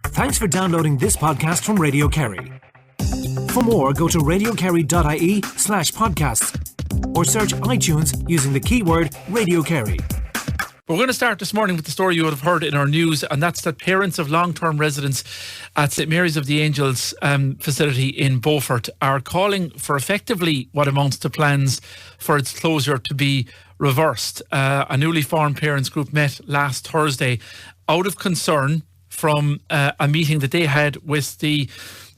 Thanks for downloading this podcast from Radio Kerry. For more, go to radiokerry.ie/podcasts or search iTunes using the keyword Radio Kerry. We're going to start this morning with the story you would have heard in our news, and that's that parents of long-term residents at St Mary's of the Angels facility in Beaufort are calling for effectively what amounts to plans for its closure to be reversed. A newly formed parents group met last Thursday out of concern from a meeting that they had with the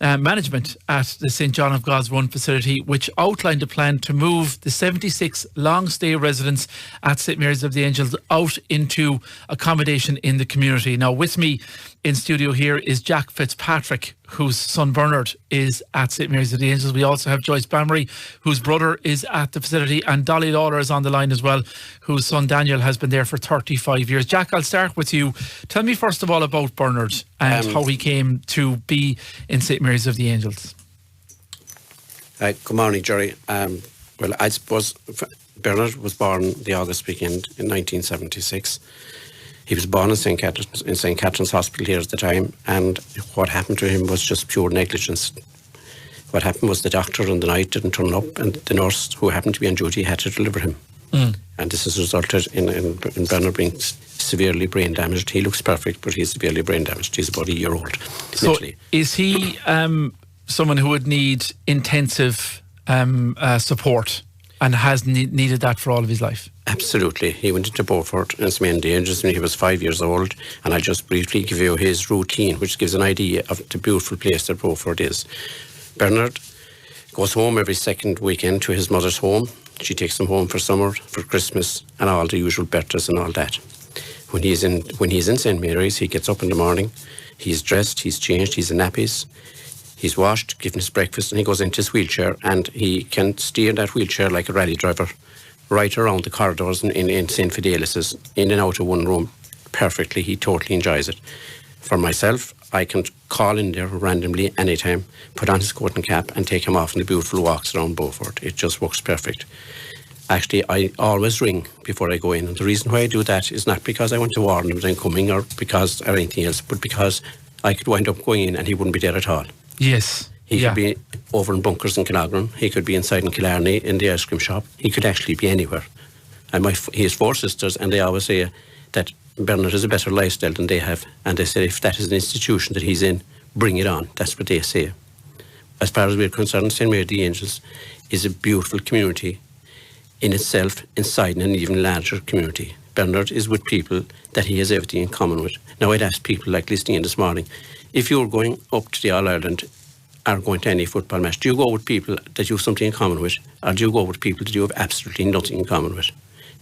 management at the St John of God's Run facility, which outlined a plan to move the 76 long-stay residents at St Mary's of the Angels out into accommodation in the community. Now, with me in studio here is Jack Fitzpatrick, whose son Bernard is at St Mary's of the Angels. We also have Joyce Bamry, whose brother is at the facility, and Dolly Lawler is on the line as well, whose son Daniel has been there for 35 years. Jack, I'll start with you. Tell me first of all about Bernard and how he came to be in St Mary's of the Angels. Good morning, Jerry. Well, I suppose Bernard was born the August weekend in 1976. He was born in St Catherine's Hospital here at the time, and what happened to him was just pure negligence. What happened was the doctor on the night didn't turn up, and the nurse who happened to be on duty had to deliver him. And this has resulted in Bernard being severely brain damaged. He looks perfect, but he's severely brain damaged. He's about a year old. So mentally. Is he someone who would need intensive support and has needed that for all of his life? Absolutely. He went into Beaufort and St Mary's of the Angels when he was 5 years old, and I'll just briefly give you his routine, which gives an idea of the beautiful place that Beaufort is. Bernard goes home every second weekend to his mother's home. She takes him home for summer, for Christmas, and all the usual birthdays and all that. When he's in St Mary's, he gets up in the morning, he's dressed, he's changed, he's in nappies, he's washed, given his breakfast, and he goes into his wheelchair, and he can steer that wheelchair like a rally driver right around the corridors in St Fidelis's, in and out of one room perfectly. He totally enjoys it. For myself, I can call in there randomly anytime, put on his coat and cap, and take him off on the beautiful walks around Beaufort. It just works perfect. Actually, I always ring before I go in, and the reason why I do that is not because I want to warn him that I'm coming or anything else, but because I could wind up going in and he wouldn't be there at all. Yes. He could be over in Bunkers in Killarney. He could be inside in Killarney in the ice cream shop. He could actually be anywhere. And he has 4 sisters, and they always say that Bernard has a better lifestyle than they have. And they say if that is an institution that he's in, bring it on. That's what they say. As far as we're concerned, St Mary's of the Angels is a beautiful community in itself, inside an even larger community. Bernard is with people that he has everything in common with. Now, I'd ask people like listening in this morning, if you're going up to the All-Ireland or going to any football match, do you go with people that you have something in common with, or do you go with people that you have absolutely nothing in common with?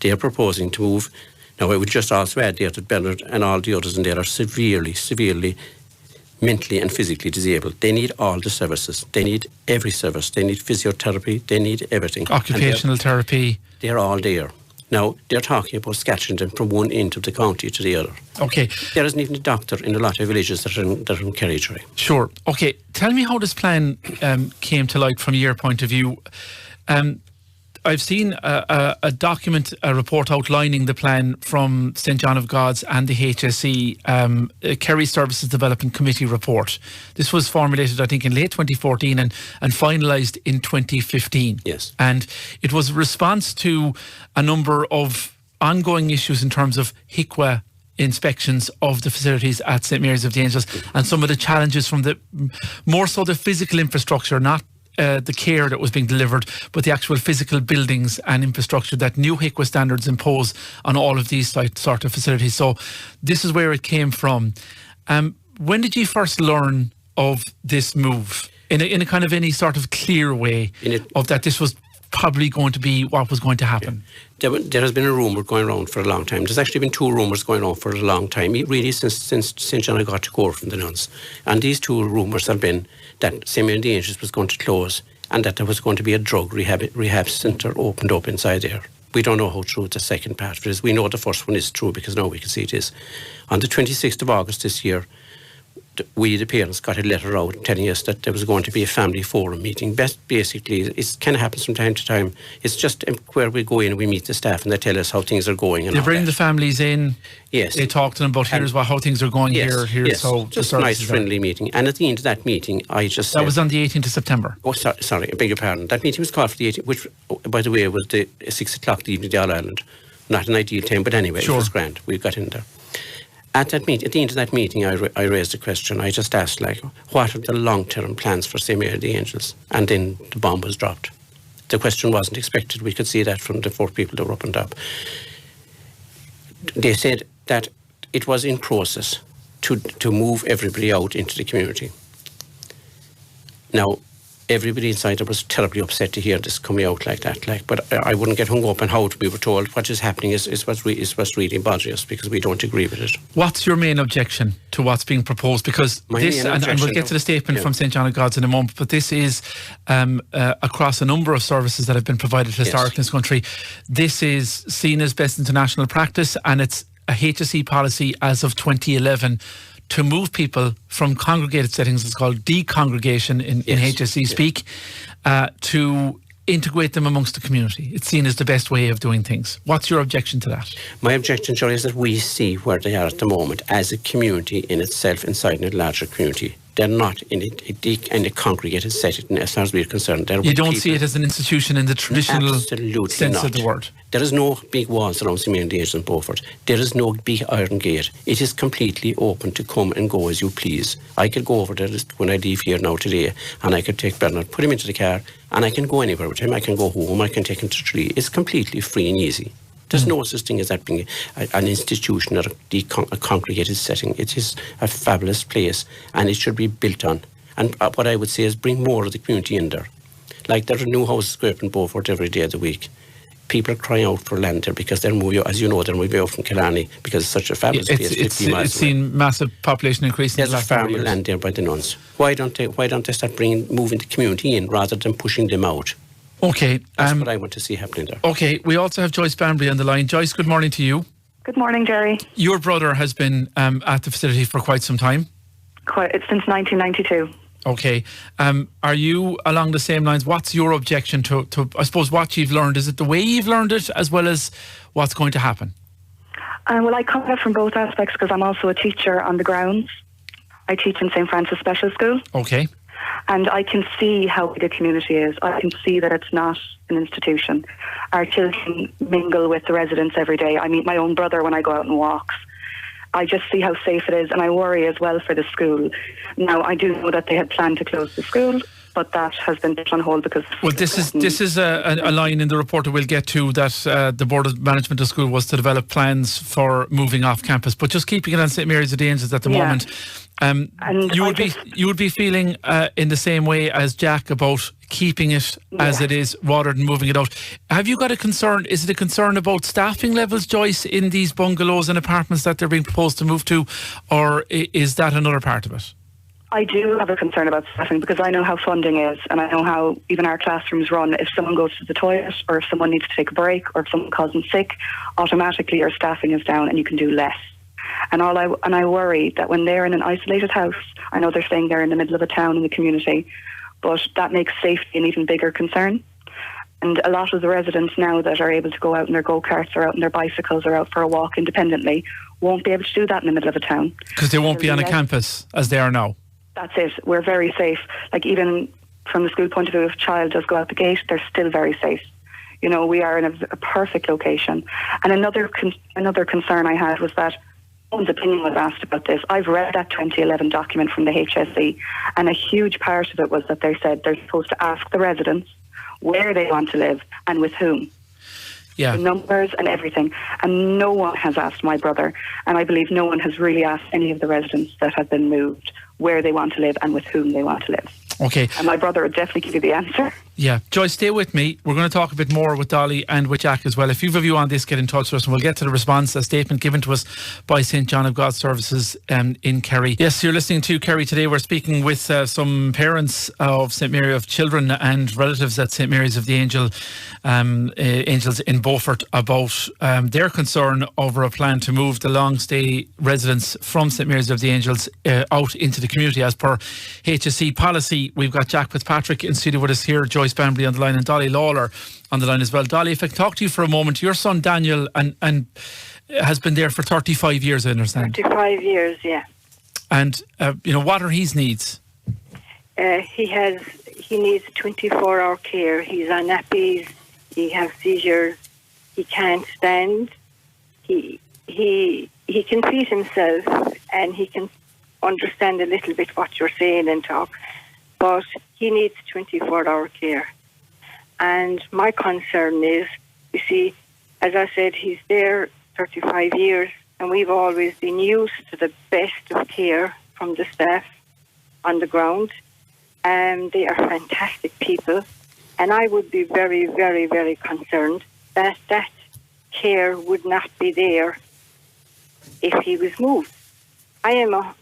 They are proposing to move. Now, I would just also add there that Bernard and all the others in there are severely mentally and physically disabled. They need all the services. They need every service. They need physiotherapy. They need everything. Occupational therapy. They're all there. Now, they're talking about sketching them from one end of the county to the other. Okay. There isn't even a doctor in a lot of villages that are in Kerry. Sure. Okay. Tell me how this plan came to light from your point of view. I've seen a document, a report outlining the plan from St John of God's and the HSE, Kerry Services Development Committee report. This was formulated, I think, in late 2014 and finalised in 2015. Yes. And it was a response to a number of ongoing issues in terms of HICWA inspections of the facilities at St Mary's of the Angels, and some of the challenges from more so the physical infrastructure, not the care that was being delivered, but the actual physical buildings and infrastructure that new HICWA standards impose on all of these sort of facilities. So this is where it came from. When did you first learn of this move in a kind of any sort of clear way of that this was probably going to be what was going to happen? Yeah. There has been a rumour going around for a long time. There's actually been 2 rumours going on for a long time, really since St John got to court from the nuns. And these 2 rumours have been that St Mary's of the Angels was going to close and that there was going to be a drug rehab centre opened up inside there. We don't know how true the second part of it is. We know the first one is true because now we can see it is. On the 26th of August this year, we, the parents, got a letter out telling us that there was going to be a family forum meeting. Basically, it kind of happens from time to time. It's just where we go in and we meet the staff and they tell us how things are going. And they bring the families in. Yes. They talk to them about here's how things are going here. Yes. So just a nice, friendly meeting. And at the end of that meeting, I just said... That was on the 18th of September. Oh, sorry, I beg your pardon. That meeting was called for the 18th, which, by the way, was the 6 o'clock the evening of the All-Ireland. Not an ideal time, but anyway, sure. It was grand. We got in there. At the end of that meeting, I raised a question. I just asked, what are the long-term plans for St. Mary of the Angels? And then the bomb was dropped. The question wasn't expected. We could see that from the 4 people that were up and up. They said that it was in process to move everybody out into the community. Now, everybody inside there was terribly upset to hear this coming out like that. But I wouldn't get hung up on how we were told. What is happening is what's really bothering us because we don't agree with it. What's your main objection to what's being proposed? Because this, and we'll get to the statement from St. John of God's in a moment, but this is across a number of services that have been provided historically in this country. This is seen as best international practice, and it's a HSE policy as of 2011 to move people from congregated settings, it's called decongregation in HSE speak, to integrate them amongst the community. It's seen as the best way of doing things. What's your objection to that? My objection, Johnny, is that we see where they are at the moment as a community in itself inside a larger community. They're not in a congregated setting as far as we're concerned. You don't see it as an institution in the traditional sense of the word? There is no big walls around St. Mary of the Angels in Beaufort. There is no big iron gate. It is completely open to come and go as you please. I could go over there when I leave here now today and I could take Bernard, put him into the car and I can go anywhere with him. I can go home, I can take him to the tree. It's completely free and easy. There's no such thing as that being an institution or a congregated setting. It is a fabulous place and it should be built on. And what I would say is bring more of the community in there. Like there are new houses going up in Beaufort every day of the week. People are crying out for land there because they're moving, as you know, they're moving out from Killarney because it's such a fabulous place. It's seen massive population increase. There's a farm land there by the nuns. Why don't they start moving the community in rather than pushing them out? Okay. That's what I want to see happening there. Okay, we also have Joyce Banbury on the line. Joyce, good morning to you. Good morning, Jerry. Your brother has been at the facility for quite some time. It's since 1992. Okay. Are you along the same lines? What's your objection to, I suppose, what you've learned? Is it the way you've learned it as well as what's going to happen? Well, I come at it from both aspects because I'm also a teacher on the grounds. I teach in St. Francis Special School. Okay. And I can see how big a community is. I can see that it's not an institution. Our children mingle with the residents every day. I meet my own brother when I go out on walks. I just see how safe it is, and I worry as well for the school. Now, I do know that they had planned to close the school, but that has been put on hold because... Well, this is a line in the report that we'll get to, that the Board of Management of the school was to develop plans for moving off campus. But just keeping it on St. Mary's of the Angels at the moment, you would be feeling in the same way as Jack about keeping it as it is rather than moving it out. Have you got a concern? Is it a concern about staffing levels, Joyce, in these bungalows and apartments that they're being proposed to move to, or is that another part of it? I do have a concern about staffing because I know how funding is and I know how even our classrooms run. If someone goes to the toilet or if someone needs to take a break or if someone calls in sick, automatically your staffing is down and you can do less. And I worry that when they're in an isolated house, I know they're saying they're in the middle of a town in the community, but that makes safety an even bigger concern. And a lot of the residents now that are able to go out in their go-karts or out in their bicycles or out for a walk independently won't be able to do that in the middle of a town. Because they won't be on a campus as they are now. That's it. We're very safe. Like even from the school point of view, if a child does go out the gate, they're still very safe. You know, we are in a perfect location. And another concern I had was that one's opinion was asked about this. I've read that 2011 document from the HSE, and a huge part of it was that they said they're supposed to ask the residents where they want to live and with whom. Yeah. The numbers and everything. And no one has asked my brother, and I believe no one has really asked any of the residents that have been moved where they want to live and with whom they want to live. Okay. And my brother would definitely give you the answer. Yeah. Joyce, stay with me. We're going to talk a bit more with Dolly and with Jack as well. If you've a view on this, get in touch with us and we'll get to the response, a statement given to us by St. John of God Services in Kerry. Yes, you're listening to Kerry Today. We're speaking with some parents of St. Mary of Children and relatives at St. Mary's of the Angels in Beaufort about their concern over a plan to move the long stay residents from St. Mary's of the Angels out into the community as per HSE policy. We've got Jack Fitzpatrick in studio with us here, Joyce Bambley on the line and Dolly Lawler on the line as well. Dolly, if I can talk to you for a moment, your son Daniel and has been there for 35 years, I understand. 35 years, yeah. And what are his needs? He needs 24-hour care. He's on nappies. He has seizures. He can't stand. He can feed himself and he can understand a little bit what you're saying and talk, but he needs 24-hour care. And my concern is, you see, as I said, he's there 35 years and we've always been used to the best of care from the staff on the ground. They are fantastic people, and I would be very, very, very concerned that that care would not be there if he was moved. I am a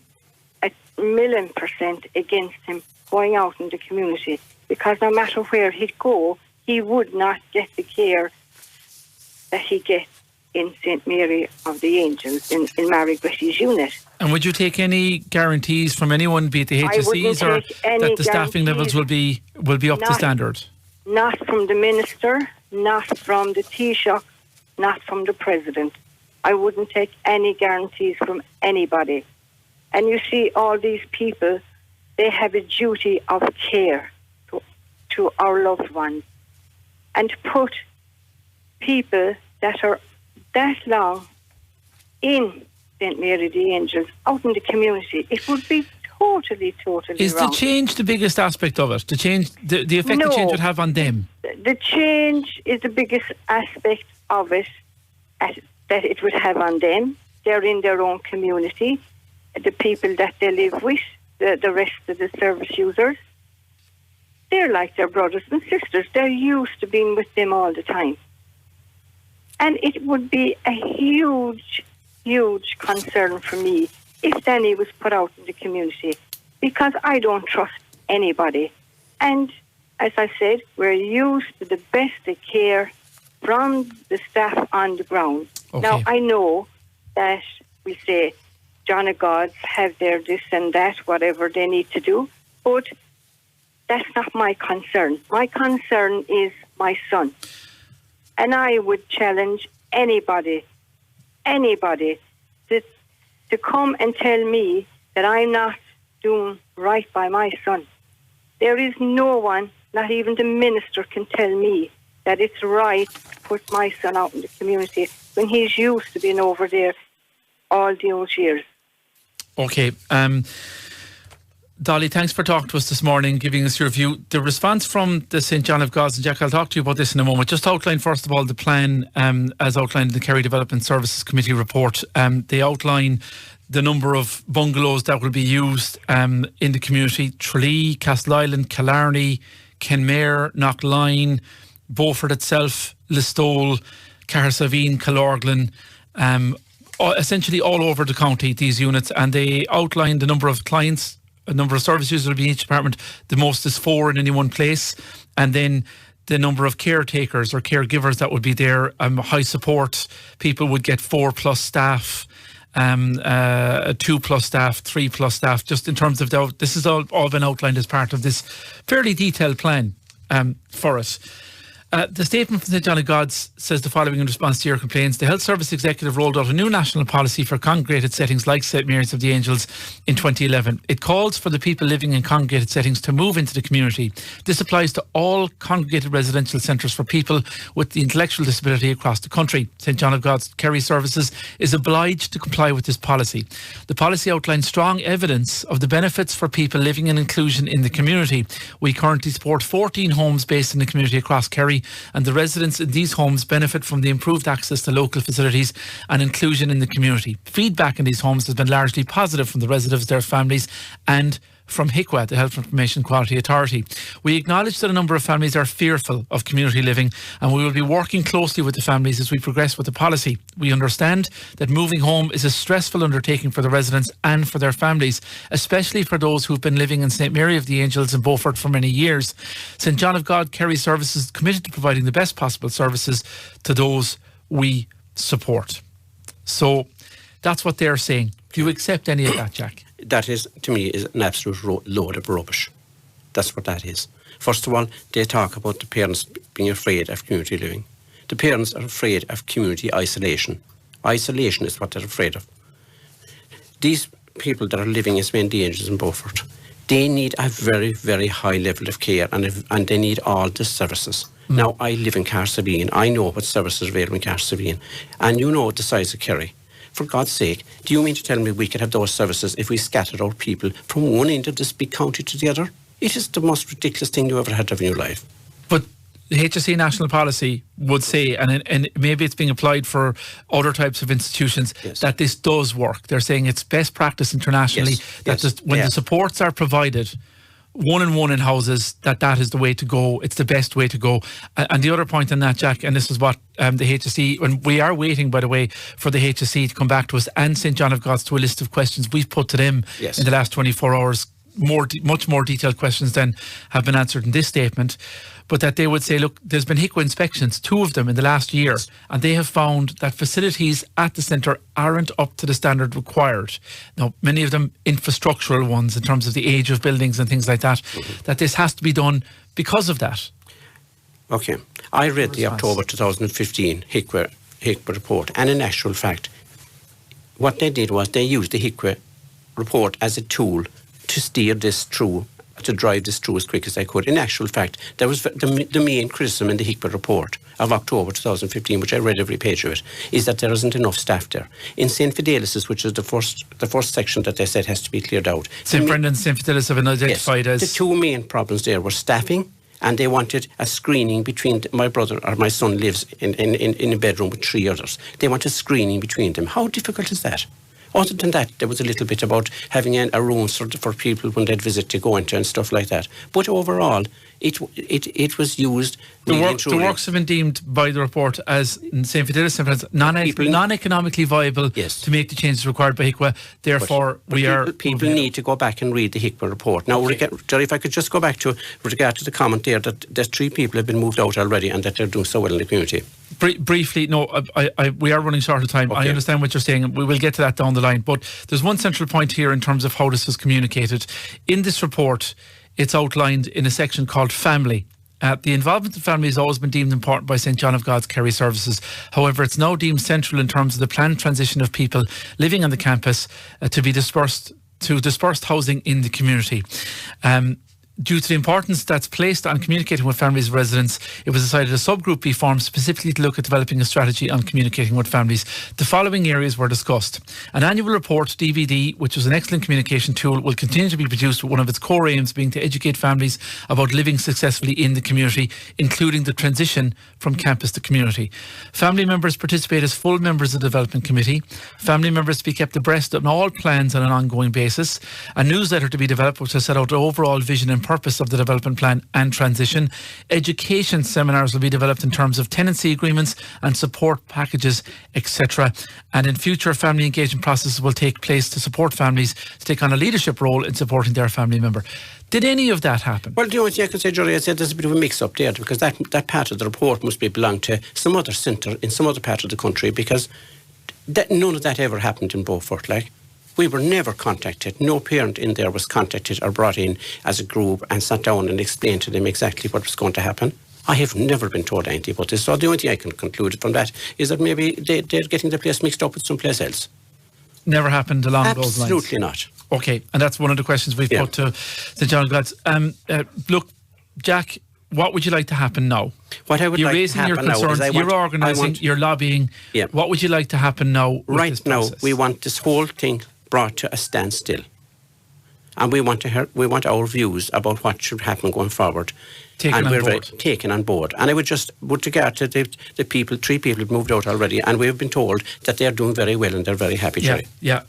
1,000,000% against him going out in the community, because no matter where he'd go, he would not get the care that he gets in St. Mary of the Angels, in Mary Gretty's unit. And would you take any guarantees from anyone, be it the HSEs, or that the staffing levels will be up to standard? Not from the minister, not from the Taoiseach, not from the president. I wouldn't take any guarantees from anybody. And you see, all these people, they have a duty of care to our loved ones. And to put people that are that long in St. Mary of the Angels out in the community, it would be totally Is wrong. the change the biggest aspect of it? The effect the change would have on them? The change is the biggest aspect of it that it would have on them. They're in their own community. The people that they live with, the rest of the service users, they're like their brothers and sisters. They're used to being with them all the time. And it would be a huge, huge concern for me if Danny was put out in the community, because I don't trust anybody. And as I said, we're used to the best of care from the staff on the ground. Okay. Now, I know that we say John of Gods have their this and that, whatever they need to do, but that's not my concern. My concern is my son. And I would challenge anybody to come and tell me that I'm not doing right by my son. There is no one, not even the minister, can tell me that it's right to put my son out in the community when he's used to being over there all those years. Okay. Dolly, thanks for talking to us this morning, giving us your view. The response from the St. John of God, and Jack, I'll talk to you about this in a moment. Just outline, first of all, the plan as outlined in the Kerry Development Services Committee report. They outline the number of bungalows that will be used in the community: Tralee, Castleisland, Killarney, Kenmare, Knockline, Beaufort itself, Listowel, Cahersaveen, Killorglin, essentially all over the county, these units. And they outline the number of clients, a number of service users will be in each department. The most is 4 in any one place. And then the number of caretakers or caregivers that would be there. High support people would get 4+ staff, 2+ staff, 3+ staff, just in terms of this is all been outlined as part of this fairly detailed plan for us. The statement from St. John of God says the following in response to your complaints. The Health Service Executive rolled out a new national policy for congregated settings like St. Mary's of the Angels in 2011. It calls for the people living in congregated settings to move into the community. This applies to all congregated residential centres for people with the intellectual disability across the country. St. John of God's Kerry Services is obliged to comply with this policy. The policy outlines strong evidence of the benefits for people living in inclusion in the community. We currently support 14 homes based in the community across Kerry, and the residents in these homes benefit from the improved access to local facilities and inclusion in the community. Feedback in these homes has been largely positive from the residents, their families and from HIQA, the Health Information Quality Authority. We acknowledge that a number of families are fearful of community living, and we will be working closely with the families as we progress with the policy. We understand that moving home is a stressful undertaking for the residents and for their families, especially for those who've been living in St Mary of the Angels in Beaufort for many years. St John of God Kerry Services is committed to providing the best possible services to those we support. So that's what they're saying. Do you accept any of that, Jack? That is, to me, is an absolute load of rubbish. That's what that is. First of all, they talk about the parents being afraid of community living. The parents are afraid of community isolation. Isolation is what they're afraid of. These people that are living in St Angels in Beaufort, they need a very, very high level of care, and they need all the services. Now, I live in Carsabeen. I know what services are available in Carsabeen. And you know the size of Kerry. For God's sake, do you mean to tell me we could have those services if we scattered out people from one end of this big county to the other? It is the most ridiculous thing you ever had of in your life. But the HSE national policy would say, and maybe it's being applied for other types of institutions, that this does work. They're saying it's best practice internationally, when the supports are provided, one-on-one in houses, that is the way to go. It's the best way to go. And the other point on that, Jack, and this is what the HSE, and we are waiting, by the way, for the HSE to come back to us and St John of God's to a list of questions we've put to them in the last 24 hours. Much more detailed questions than have been answered in this statement, but that they would say, look, there's been HIQA inspections, 2 of them in the last year, and they have found that facilities at the centre aren't up to the standard required. Now, many of them infrastructural ones in terms of the age of buildings and things like that, that this has to be done because of that. Okay. I read the October 2015 HIQA report, and in actual fact, what they did was they used the HIQA report as a tool to steer this through, to drive this through as quick as I could. In actual fact, there was the main criticism in the HIQA report of October 2015, which I read every page of it, is that there isn't enough staff there. In St Fidelis, which is the first section that they said has to be cleared out. St Brendan's, St Fidelis have been identified as... The 2 main problems there were staffing, and they wanted a screening between... My brother or my son lives in a bedroom with 3 others. They wanted screening between them. How difficult is that? Other than that, there was a little bit about having a room for people when they'd visit to go into and stuff like that. But overall, it was used... The works have been deemed by the report as, in St Fidelis, non-economically viable to make the changes required by HIQA. Therefore, people need to go back and read the HIQA report. Now, Jerry, if I could just go back to, with regard to the comment there, that 3 people have been moved out already and that they're doing so well in the community. Briefly, no, we are running short of time. I understand what you're saying, and we will get to that down the line. But there's one central point here in terms of how this was communicated. In this report, it's outlined in a section called Family. The involvement of family has always been deemed important by St John of God's Kerry Services. However, it's now deemed central in terms of the planned transition of people living on the campus to be dispersed housing in the community. Due to the importance that's placed on communicating with families and residents, it was decided a subgroup be formed specifically to look at developing a strategy on communicating with families. The following areas were discussed. An annual report, DVD, which was an excellent communication tool, will continue to be produced with one of its core aims being to educate families about living successfully in the community, including the transition from campus to community. Family members participate as full members of the development committee. Family members to be kept abreast of all plans on an ongoing basis. A newsletter to be developed which has set out the overall vision and purpose of the development plan and transition. Education seminars will be developed in terms of tenancy agreements and support packages, etc. And in future, family engagement processes will take place to support families to take on a leadership role in supporting their family member. Did any of that happen? Well, the only thing I can say, Jory, I said there's a bit of a mix-up there, because that part of the report must belong to some other centre in some other part of the country, because none of that ever happened in Beaufort, like. We were never contacted. No parent in there was contacted or brought in as a group and sat down and explained to them exactly what was going to happen. I have never been told anything about this. So the only thing I can conclude from that is that maybe they're getting the place mixed up with someplace else. Never happened along those lines? Absolutely not. Okay, and that's one of the questions we've put to St John Glad's. Look, Jack, what would you like to happen now? What I would like to happen now is you're organising, you're lobbying. Yeah. What would you like to happen now? Right now, we want this whole thing brought to a standstill. and we want our views about what should happen going forward. Taken on board. And I would just, with regard to the people, 3 people have moved out already, and we've been told that they're doing very well and they're very happy. Yeah.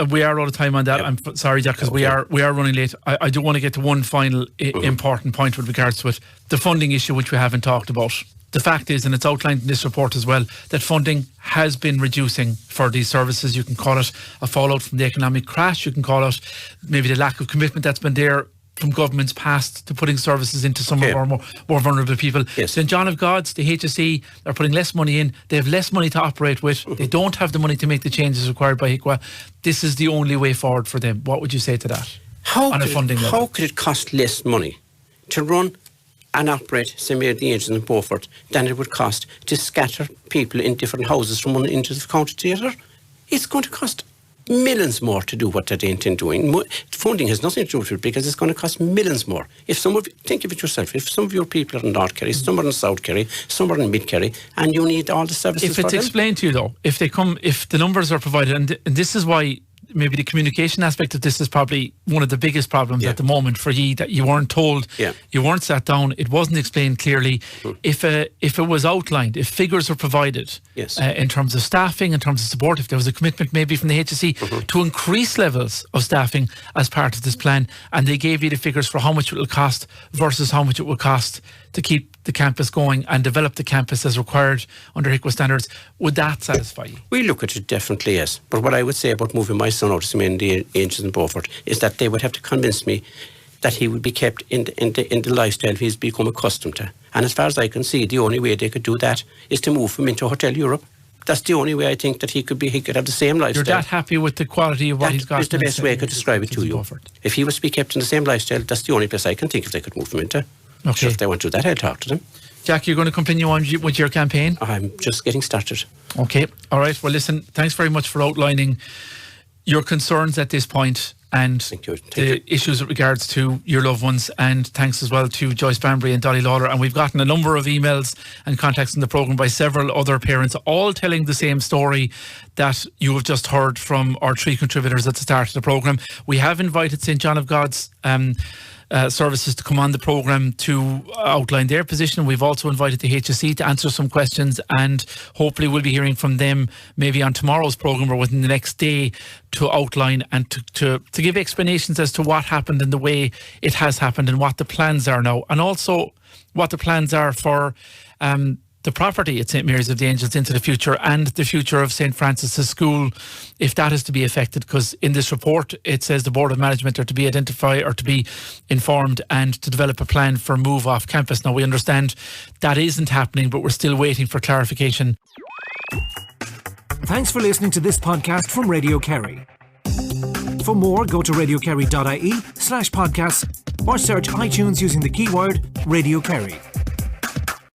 We are out of time on that. I'm sorry, Jack, because we are running late. I do want to get to one final important point with regards to it. The funding issue, which we haven't talked about. The fact is, and it's outlined in this report as well, that funding has been reducing for these services. You can call it a fallout from the economic crash. You can call it maybe the lack of commitment that's been there from governments past to putting services into some of our more vulnerable people. Yes. St John of God's, the HSE, are putting less money in. They have less money to operate with. They don't have the money to make the changes required by HICWA. This is the only way forward for them. What would you say to that? How could it cost less money to run and operate St Mary of the Angels in Beaufort than it would cost to scatter people in different houses from one end of the county theatre? It's going to cost millions more to do what they intend doing. Funding has nothing to do with it because it's going to cost millions more. Think of it yourself. If some of your people are in North Kerry, some are in South Kerry, some are in Mid Kerry, and you need all the services for them. If it's explained to you though, if the numbers are provided, and this is why maybe the communication aspect of this is probably one of the biggest problems at the moment for you, that you weren't told, you weren't sat down, it wasn't explained clearly. If it was outlined, if figures were provided in terms of staffing, in terms of support, if there was a commitment maybe from the HSE to increase levels of staffing as part of this plan, and they gave you the figures for how much it will cost versus how much it will cost to keep the campus going and develop the campus as required under HICWA standards, would that satisfy you? We look at it definitely, yes. But what I would say about moving my son out to St Mary of the Angels in Beaufort is that they would have to convince me that he would be kept in the lifestyle he's become accustomed to. And as far as I can see, the only way they could do that is to move him into Hotel Europe. That's the only way I think that he could have the same lifestyle. You're that happy with the quality of what he's got? That is the best way I could describe it to you. If he was to be kept in the same lifestyle, that's the only place I can think if they could move him into. Okay. Sure, if they want to do that, I'll talk to them. Jack, you're going to continue on with your campaign? I'm just getting started. Okay. All right. Well, listen, thanks very much for outlining your concerns at this point and the issues with regards to your loved ones. And thanks as well to Joyce Banbury and Dolly Lawler. And we've gotten a number of emails and contacts in the programme by several other parents, all telling the same story that you have just heard from our 3 contributors at the start of the programme. We have invited St John of God's services to come on the programme to outline their position. We've also invited the HSE to answer some questions, and hopefully we'll be hearing from them maybe on tomorrow's programme or within the next day to outline and to give explanations as to what happened and the way it has happened and what the plans are now, and also what the plans are for the property at St Mary's of the Angels into the future, and the future of St Francis's School, if that is to be affected. Because in this report it says the Board of Management are to be identified or to be informed and to develop a plan for move off campus. Now we understand that isn't happening, but we're still waiting for clarification. Thanks for listening to this podcast from Radio Kerry. For more, go to radiokerry.ie/podcasts or search iTunes using the keyword Radio Kerry.